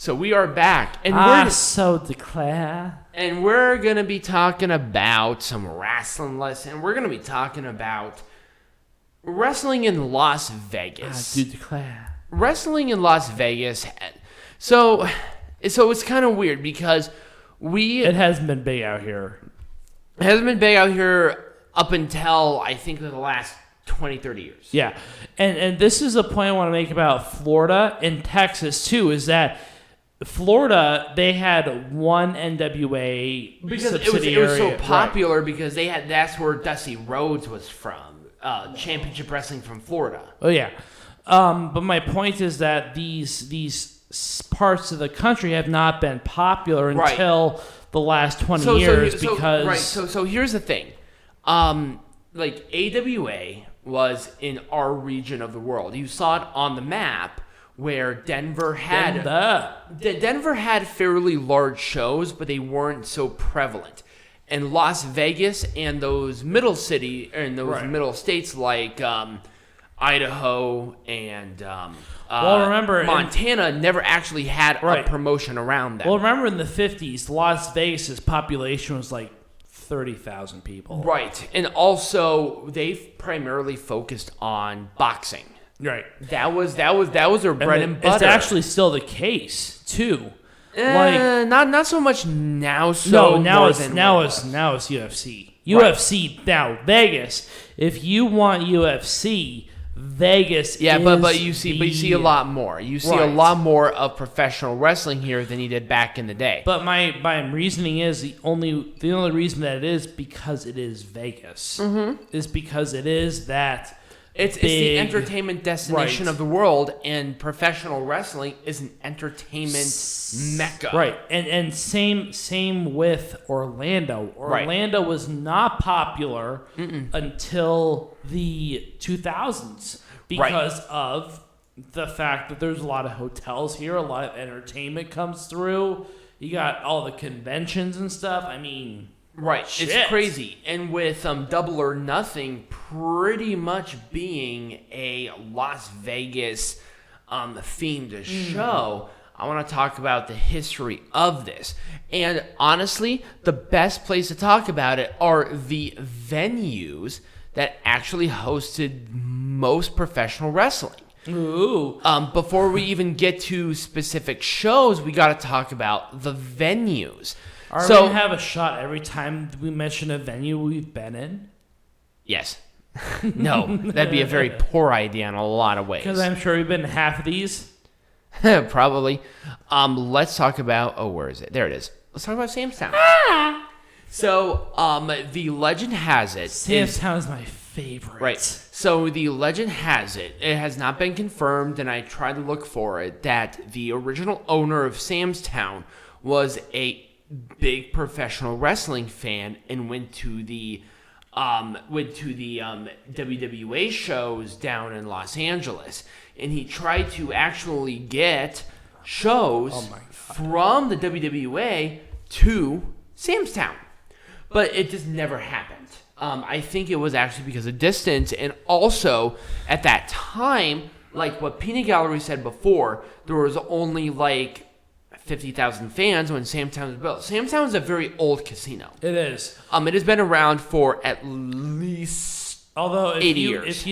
So we are back, and so declare. And we're gonna be talking about some wrestling lesson. We're gonna be talking about wrestling in Las Vegas. Do declare. Wrestling in Las Vegas. So it's kind of weird because it hasn't been big out here. It hasn't been big out here up until I think the last 20, 30 years. Yeah, and this is a point I want to make about Florida and Texas too. Is that Florida, they had one NWA because subsidiary. it was so popular, right? Because that's where Dustin Rhodes was from, championship wrestling from Florida. Oh yeah, but my point is that these parts of the country have not been popular until the last 20 years because So here's the thing, like AWA was in our region of the world. You saw it on the map. Where Denver had fairly large shows, but they weren't so prevalent. And Las Vegas and those middle middle states like Idaho and Montana never actually had a promotion around them. Well, remember in the 50s, Las Vegas's population was like 30,000 people. Right, and also they primarily focused on boxing. Right. That was their bread and butter. It's actually still the case too. Not so much now. Now it's UFC. UFC now Vegas. If you want UFC, Vegas. But you see a lot more. You see a lot more of professional wrestling here than you did back in the day. But my reasoning is the only reason that it is because it is Vegas. Is because it is that. It's the entertainment destination of the world, and professional wrestling is an entertainment mecca. Right, and same with Orlando. Orlando was not popular until the 2000s because of the fact that there's a lot of hotels here, a lot of entertainment comes through. You got all the conventions and stuff. I mean... Right, shit. It's crazy. And with Double or Nothing pretty much being a Las Vegas themed show, I want to talk about the history of this. And honestly, the best place to talk about it are the venues that actually hosted most professional wrestling. Ooh. Before we even get to specific shows, we got to talk about the venues. Are we going to have a shot every time we mention a venue we've been in? Yes. No, that'd be a very poor idea in a lot of ways. Because I'm sure we've been in half of these. Probably. Let's talk about... where is it? There it is. Let's talk about Sam's Town. So, the legend has it... Sam's Town is my favorite. Right. So, the legend has it. It has not been confirmed, and I tried to look for it, that the original owner of Sam's Town was a big professional wrestling fan and went to the WWA shows down in Los Angeles, and he tried to actually get shows from the WWA to Sam's Town, but it just never happened. I think it was actually because of distance, and also at that time, like what Peanut Gallery said before, there was only like 50,000 fans when Sam's Town was built. Sam's Town is a very old casino. It is. It has been around for at least 80 years.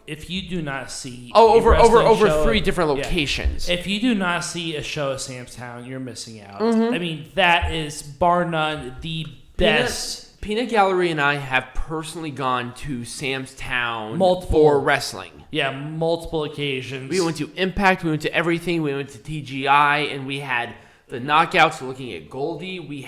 If you do not see over 3 different locations. If you do not see a show at Sam's Town, you're missing out. I mean, that is bar none the best. Peanut Gallery and I have personally gone to Sam's Town for wrestling. Yeah, multiple occasions. We went to Impact, we went to everything, we went to TGI, and we had the knockouts looking at Goldie. We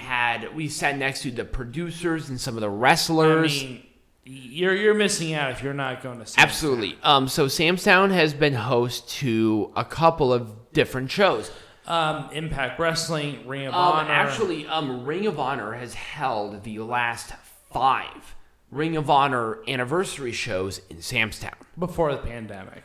sat next to the producers and some of the wrestlers. I mean, you're missing out if you're not going to Sam's Absolutely. So Sam's Town has been host to a couple of different shows. Impact Wrestling, Ring of Honor. Actually, Ring of Honor has held the last 5 Ring of Honor anniversary shows in Sam's Town. Before the pandemic.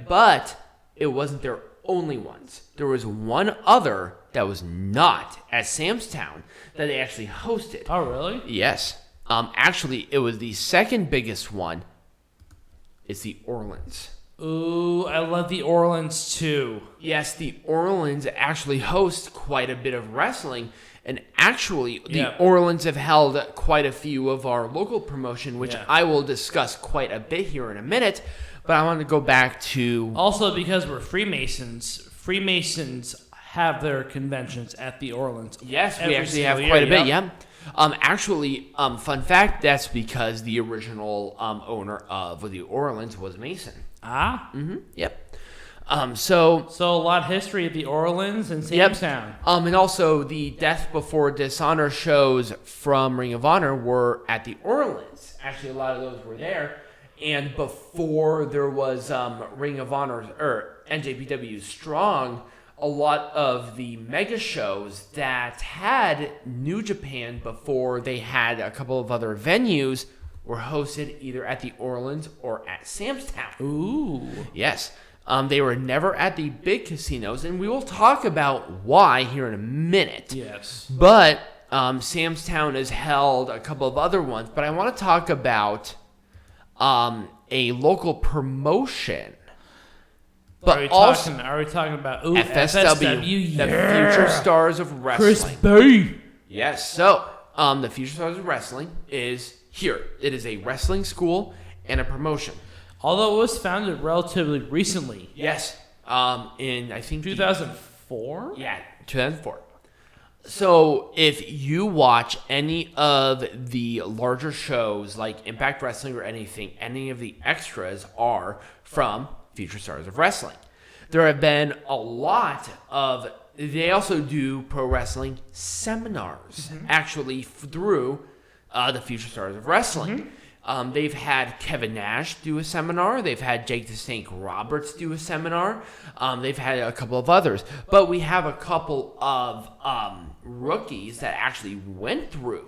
But it wasn't their only ones. There was one other that was not at Sam's Town that they actually hosted. Oh, really? Yes. Actually, it was the second biggest one. It's the Orleans. Ooh, I love the Orleans too. Yes, the Orleans actually host quite a bit of wrestling. And actually, the Orleans have held quite a few of our local promotion, which I will discuss quite a bit here in a minute. But I want to go back to... Also, because we're Freemasons have their conventions at the Orleans. Yes, we actually have quite a bit, Actually, fun fact, that's because the original owner of the Orleans was Mason. Ah? Mm-hmm, yep. So a lot of history at the Orleans and Samstown. And also the Death Before Dishonor shows from Ring of Honor were at the Orleans. Actually, a lot of those were there. And before there was Ring of Honor or NJPW Strong, a lot of the mega shows that had New Japan before they had a couple of other venues were hosted either at the Orleans or at Samstown. Ooh. Yes. They were never at the big casinos, and we will talk about why here in a minute. Yes. But Samstown has held a couple of other ones, but I want to talk about a local promotion. But are we talking about FSW, the Future Stars of Wrestling? Chris B. Yes, so the Future Stars of Wrestling is here. It is a wrestling school and a promotion. Although it was founded relatively recently. Yes. In, I think... 2004? Yeah, 2004. So if you watch any of the larger shows like Impact Wrestling or anything, any of the extras are from Future Stars of Wrestling. There have been a lot of... They also do pro wrestling seminars, actually, through the Future Stars of Wrestling. They've had Kevin Nash do a seminar. They've had Jake the Snake Roberts do a seminar. They've had a couple of others. But we have a couple of rookies that actually went through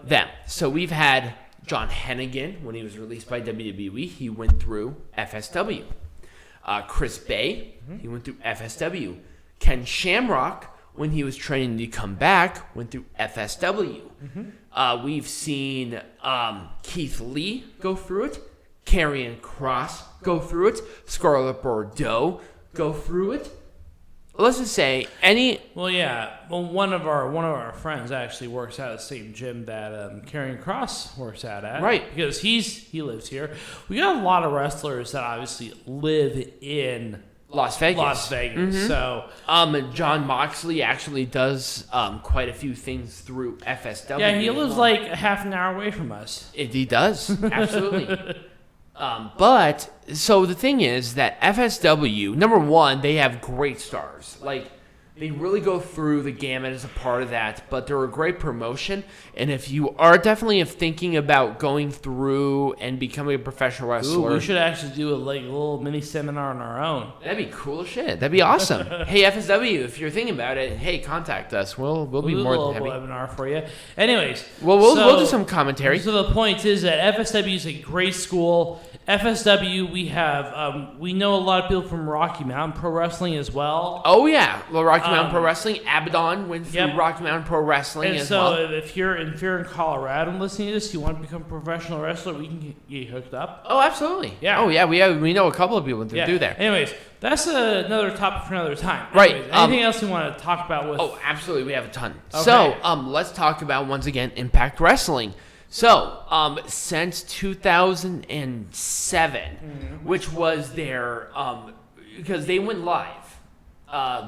them. So we've had John Hennigan, when he was released by WWE, he went through FSW. Chris Bay, he went through FSW. Ken Shamrock, when he was training to come back, went through FSW. We've seen Keith Lee go through it, Karrion Kross go through it, Scarlett Bordeaux go through it. Let's just say one of our friends actually works out at the same gym that Karrion Kross works out at. Right. Because he lives here. We got a lot of wrestlers that obviously live in Las Vegas. So John Moxley actually does quite a few things through FSW. Yeah, he lives like a half an hour away from us. He does, absolutely. But so the thing is that FSW, number one, they have great stars. Like, they really go through the gamut as a part of that, but they're a great promotion. And if you are definitely thinking about going through and becoming a professional wrestler... we should actually do a little mini seminar on our own. That'd be cool as shit. That'd be awesome. Hey, FSW, if you're thinking about it, hey, contact us. We'll be more than happy. We'll do a webinar for you. Anyways. Well, we'll do some commentary. So the point is that FSW is a great school. FSW, we know a lot of people from Rocky Mountain Pro Wrestling as well. Oh, yeah. Well, Rocky Mountain Pro Wrestling. Abaddon went through Rocky Mountain Pro Wrestling as well. And so if you're in Colorado and listening to this, you want to become a professional wrestler, we can get you hooked up. Oh, absolutely. Yeah. Oh, yeah. We know a couple of people that do there. Anyways, that's another topic for another time. Right. Anything else you want to talk about with... Oh, absolutely. We have a ton. Okay. So, let's talk about, once again, Impact Wrestling. So, since 2007, which was their, because they went live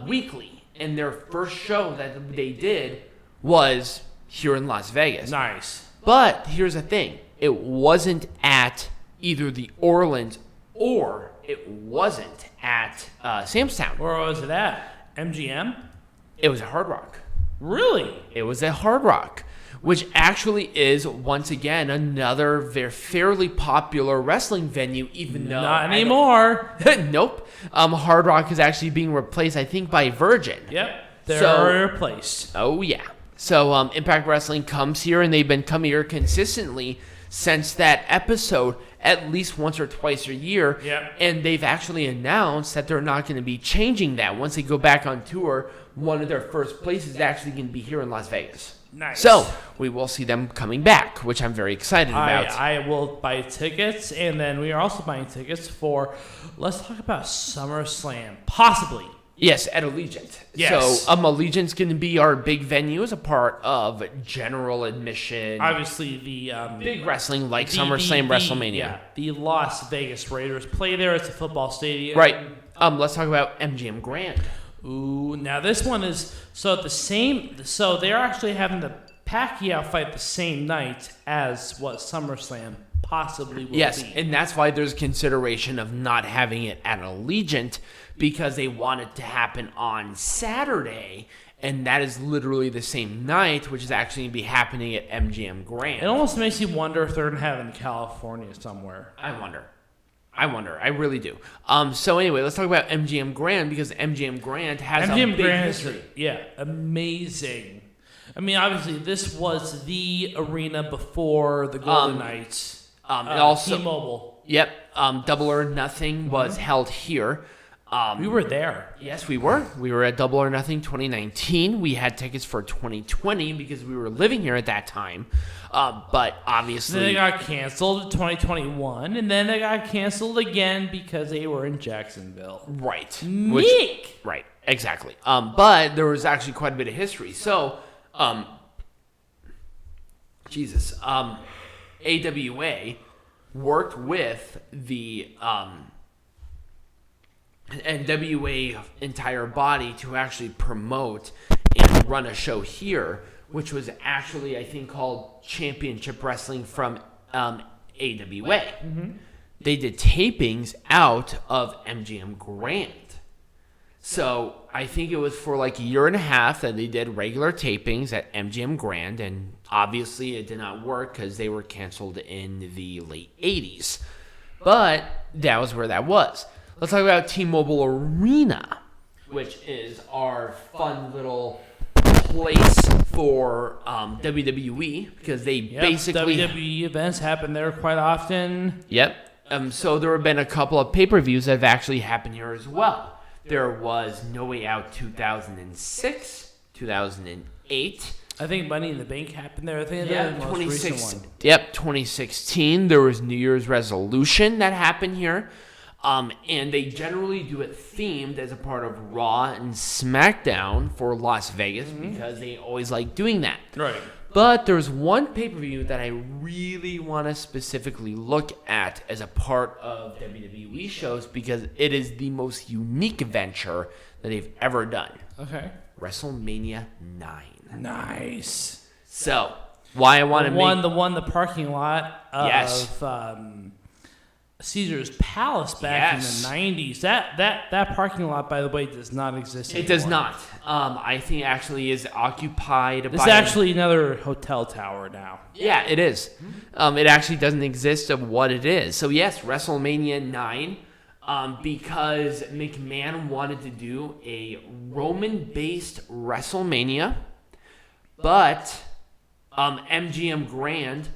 weekly, and their first show that they did was here in Las Vegas. Nice. But here's the thing. It wasn't at either the Orleans or it wasn't at Samstown. Where was it at? MGM? It was at Hard Rock. Really? It was at Hard Rock, which actually is, once again, another fairly popular wrestling venue, even though... Not anymore. Nope. Hard Rock is actually being replaced, I think, by Virgin. Yep. They're replaced. Oh, yeah. So Impact Wrestling comes here, and they've been coming here consistently since that episode. at least once or twice a year. Yep. And they've actually announced that they're not going to be changing that. Once they go back on tour, one of their first places is actually going to be here in Las Vegas. Nice. So we will see them coming back, which I'm very excited about. I will buy tickets, and then we are also buying tickets for, let's talk about SummerSlam, possibly. Yes, at Allegiant. Yes. So Allegiant's going to be our big venue as a part of general admission. Obviously, the big wrestling like SummerSlam, WrestleMania. Yeah, the Las Vegas Raiders play there. It's a football stadium. Right. Let's talk about MGM Grand. Ooh, now this one is so they're actually having the Pacquiao fight the same night as what SummerSlam possibly will be. Yes, and that's why there's consideration of not having it at Allegiant, because they want it to happen on Saturday, and that is literally the same night, which is actually going to be happening at MGM Grand. It almost makes you wonder if they're going to have it in California somewhere. I wonder. I really do. So anyway, let's talk about MGM Grand, because MGM Grand has a big history. Amazing. I mean, obviously, this was the arena before the Golden Knights. And also T-Mobile. Yep. Double or Nothing was held here. We were there. Yes, we were. We were at Double or Nothing 2019. We had tickets for 2020 because we were living here at that time. But obviously... Then they got canceled in 2021, and then they got canceled again because they were in Jacksonville. Right. Right, exactly. But there was actually quite a bit of history. So, AWA worked with the... NWA entire body to actually promote and run a show here, which was actually, I think, called Championship Wrestling from AWA. Mm-hmm. They did tapings out of MGM Grand. So I think it was for like a year and a half that they did regular tapings at MGM Grand, and obviously it did not work because they were canceled in the late 80s. But that was where that was. Let's talk about T-Mobile Arena, which is our fun little place for WWE, because they basically... WWE events happen there quite often. Yep. So there have been a couple of pay-per-views that have actually happened here as well. There was No Way Out 2006, 2008. I think Money in the Bank happened there. I think that was the most recent one. Yep, 2016. There was New Year's Resolution that happened here. And they generally do it themed as a part of Raw and SmackDown for Las Vegas, because they always like doing that. Right. But there's one pay-per-view that I really want to specifically look at as a part of WWE shows, because it is the most unique venture that they've ever done. Okay. WrestleMania 9. Nice. So, why I want to the parking lot of Caesar's Palace back in the 90s. That parking lot, by the way, does not exist anymore. It does not. I think actually is occupied by... It's actually another hotel tower now. Yeah, it is. It actually doesn't exist of what it is. So yes, WrestleMania 9, because McMahon wanted to do a Roman-based WrestleMania, but MGM Grand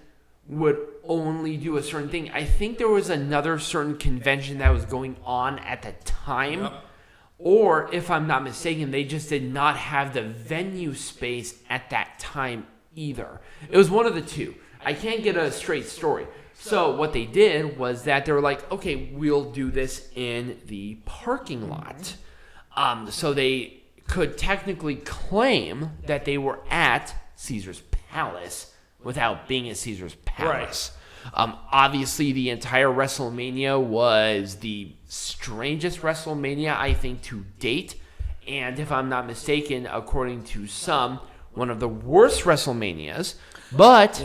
would only do a certain thing. I think there was another certain convention that was going on at the time. Yep. Or, if I'm not mistaken, they just did not have the venue space at that time either. It was one of the two. I can't get a straight story. So what they did was that they were like, okay, we'll do this in the parking lot. So they could technically claim that they were at Caesar's Palace without being at Caesar's Palace. Right. Obviously, the entire WrestleMania was the strangest WrestleMania, I think, to date. And if I'm not mistaken, according to some, one of the worst WrestleManias. But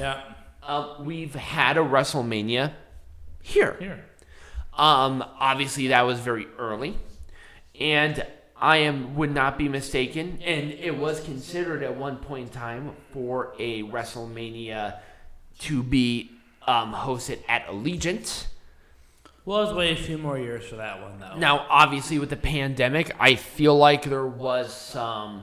we've had a WrestleMania here. Obviously, that was very early. And would not be mistaken, and it was considered at one point in time for a WrestleMania to be hosted at Allegiant. Well, let's wait a few more years for that one, though. Now, obviously, with the pandemic, I feel like there was some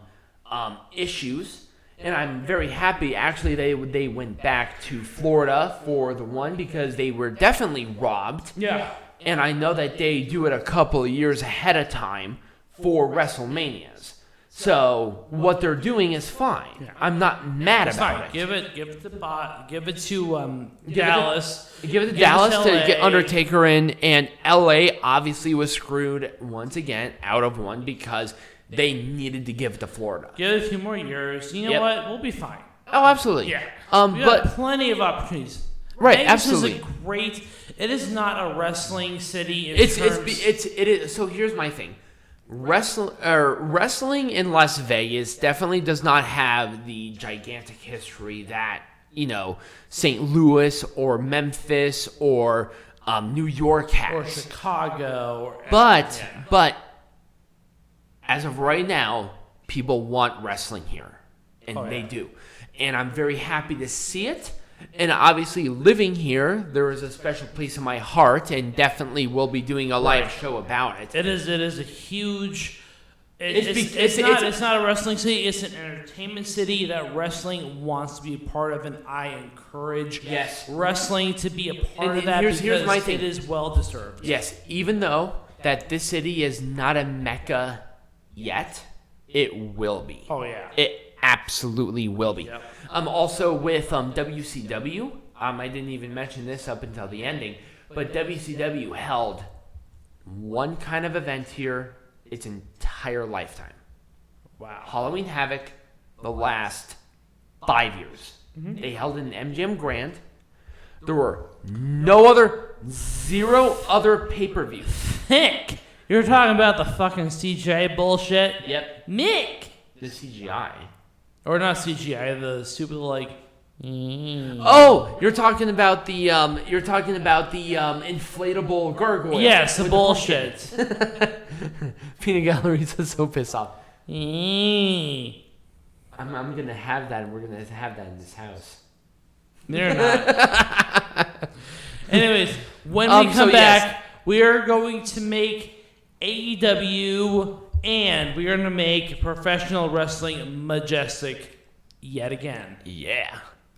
issues, And I'm very happy, actually, they went back to Florida for the one because they were definitely robbed. Yeah. And I know that they do it a couple of years ahead of time for WrestleManias. So what they're doing is fine. Yeah. I'm not mad about it. Give it to Dallas. Give it to Dallas to get Undertaker in, and LA obviously was screwed once again out of one because they needed to give it to Florida. Give it a few more years. You know what? We'll be fine. Oh, absolutely. Yeah. We got plenty of opportunities. Right, Vegas absolutely. is a great. It is not a wrestling city. It is. So here's my thing. Wrestling in Las Vegas definitely does not have the gigantic history that St. Louis or Memphis or New York has, or Chicago. But as of right now, people want wrestling here, and they do, and I'm very happy to see it. And obviously, living here, there is a special place in my heart, and definitely will be doing a live show about it. It is a huge. It's not a wrestling city. It's an entertainment city that wrestling wants to be a part of, and I encourage wrestling to be a part of that here's my thing. It is well deserved. Yes, even though that this city is not a mecca yet, it will be. Oh yeah, it absolutely will be. Yep. Also with WCW, I didn't even mention this up until the ending, but WCW held one kind of event here its entire lifetime. Wow. Halloween Havoc, the last 5 years. Mm-hmm. They held it in MGM Grand. There were zero other pay-per-views. Mick, you're talking about the fucking CGI bullshit? Yep. Mick! The CGI. Or not CGI, the stupid Oh, you're talking about the inflatable gargoyle. Yes, the bullshit. Peanut Galleries is so pissed off. I'm I'm gonna have that, and we're gonna have that in this house. They're not. Anyways, when we come back, we are going to make AEW, and we are going to make professional wrestling majestic yet again. Yeah.